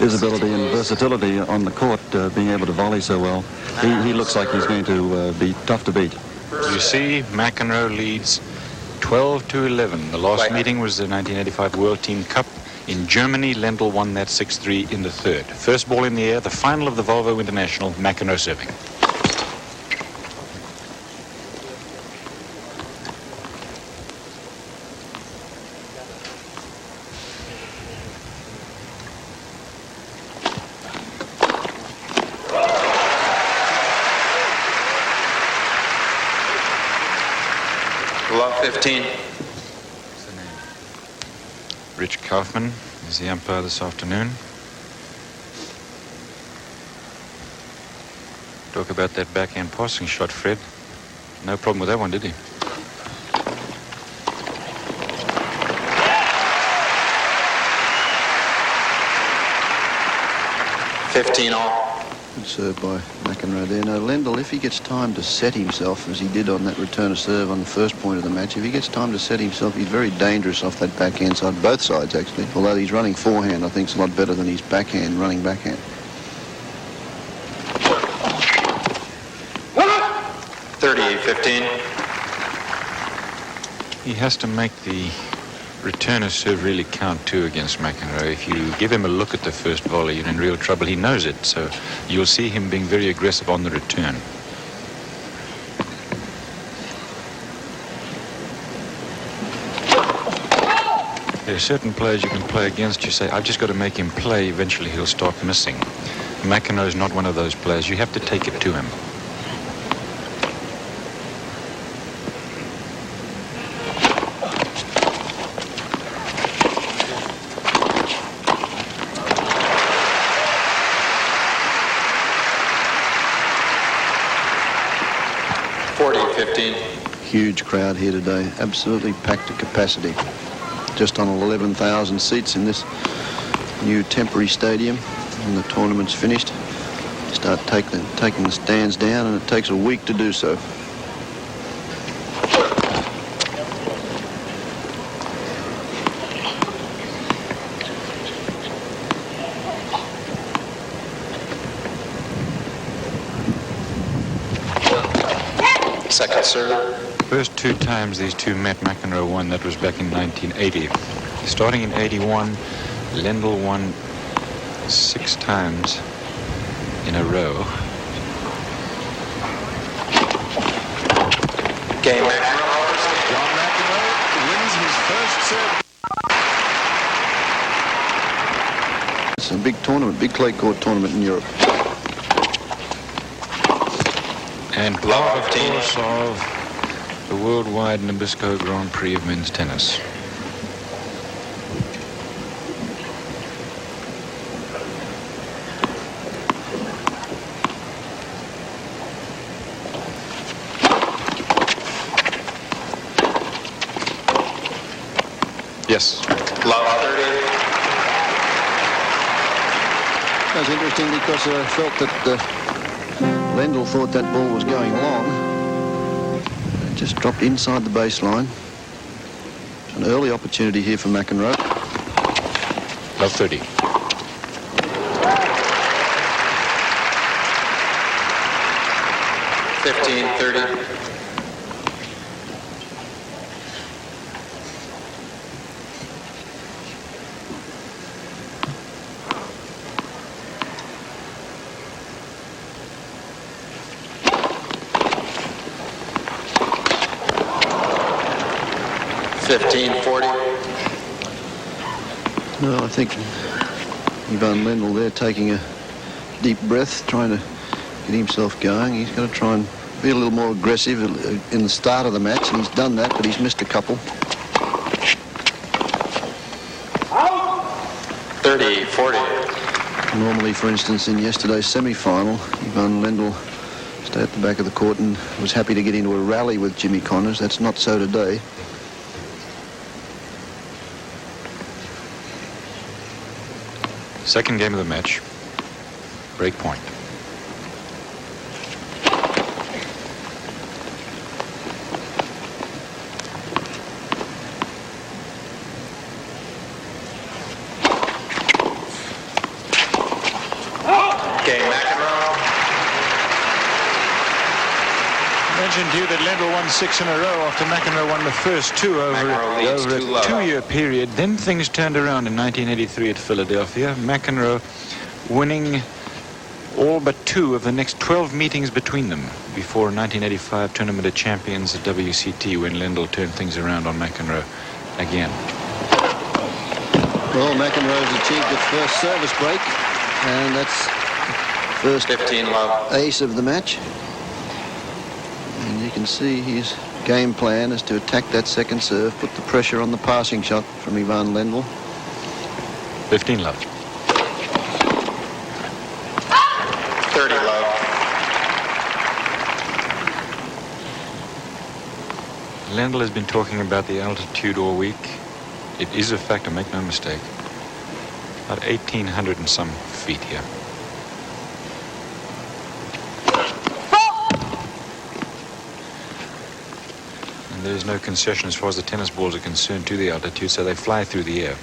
his ability and versatility on the court, being able to volley so well. He looks like he's going to be tough to beat. You see, McEnroe leads 12-11. The last meeting was the 1985 World Team Cup in Germany. Lendl won that 6-3 in the third. First ball in the air, the final of the Volvo International, McEnroe serving. Love 15. Rich Kaufman is the umpire this afternoon. Talk about that backhand passing shot, Fred. No problem with that one, did he? All. Good serve by McEnroe there. Now, Lendl, if he gets time to set himself, as he did on that return of serve on the first point of the match, if he gets time to set himself, he's very dangerous off that backhand side, both sides, actually. Although he's running forehand, I think it's a lot better than his backhand, running backhand. 38-15. He has to make the returner serve really count too against McEnroe. If you give him a look at the first volley, you're in real trouble. He knows it, so you'll see him being very aggressive on the return. There are certain players you can play against. You say, I've just got to make him play. Eventually he'll start missing. McEnroe's not one of those players. You have to take it to him. Huge crowd here today, absolutely packed to capacity. Just on 11,000 seats in this new temporary stadium. When the tournament's finished, start taking the stands down, and it takes a week to do so. Second serve. First two times these two met, McEnroe won. That was back in 1980. Starting in 81, Lendl won 6 times in a row. Game. John McEnroe wins his first serve. It's a big tournament, big clay court tournament in Europe. And part, of course, of the worldwide Nabisco Grand Prix of men's tennis. Yes. Love 30. That was interesting because I felt that Lendl thought that ball was going long. It just dropped inside the baseline. An early opportunity here for McEnroe. Love 30. $15-30. No, I think Ivan Lendl there taking a deep breath, trying to get himself going. He's going to try and be a little more aggressive in the start of the match, and he's done that, but he's missed a couple. 30-40. Normally, for instance, in yesterday's semi-final, Ivan Lendl stayed at the back of the court and was happy to get into a rally with Jimmy Connors. That's not so today. Second game of the match. Break point. mentioned to you that Lendl won 6 in a row after McEnroe won the first 2 over a 2-year period. Then things turned around in 1983 at Philadelphia. McEnroe winning all but 2 of the next 12 meetings between them before 1985 Tournament of Champions at WCT, when Lendl turned things around on McEnroe again. Well, McEnroe's achieved the first service break, and that's first 15 love. ace of the match. And you can see his game plan is to attack that second serve, put the pressure on the passing shot from Ivan Lendl. 15 love. 30 love. Lendl has been talking about the altitude all week. It is a factor, make no mistake. About 1,800 and some feet here. And there is no concession as far as the tennis balls are concerned to the altitude, so they fly through the air.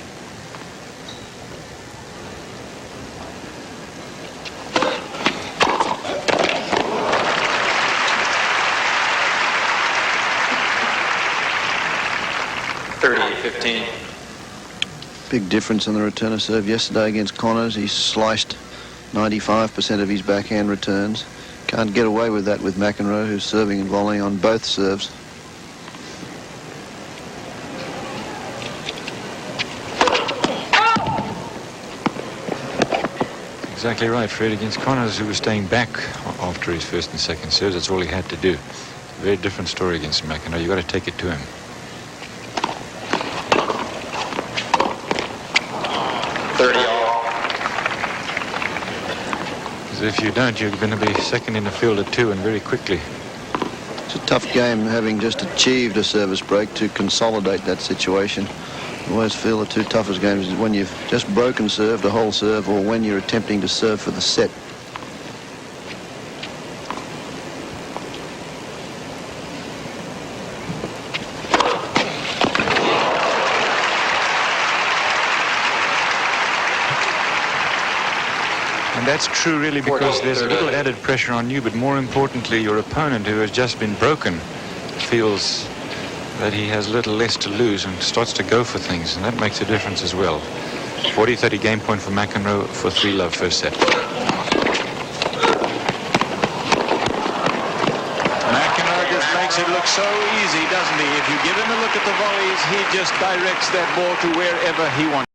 Big difference in the return of serve yesterday against Connors. He sliced 95% of his backhand returns. Can't get away with that with McEnroe, who's serving and volleying on both serves. Exactly right, Fred, against Connors, who was staying back after his first and second serves. That's all he had to do. Very different story against McEnroe. You've got to take it to him. If you don't, you're going to be second in the field at 2, and very quickly. It's a tough game, having just achieved a service break, to consolidate that situation. I always feel the 2 toughest games is when you've just broken served a whole serve, or when you're attempting to serve for the set. And that's true really, because there's a little added pressure on you, but more importantly, your opponent, who has just been broken, feels that he has little less to lose and starts to go for things, and that makes a difference as well. 40-30 game point for McEnroe for 3 love first set. McEnroe just makes it look so easy, doesn't he? If you give him a look at the volleys, he just directs that ball to wherever he wants.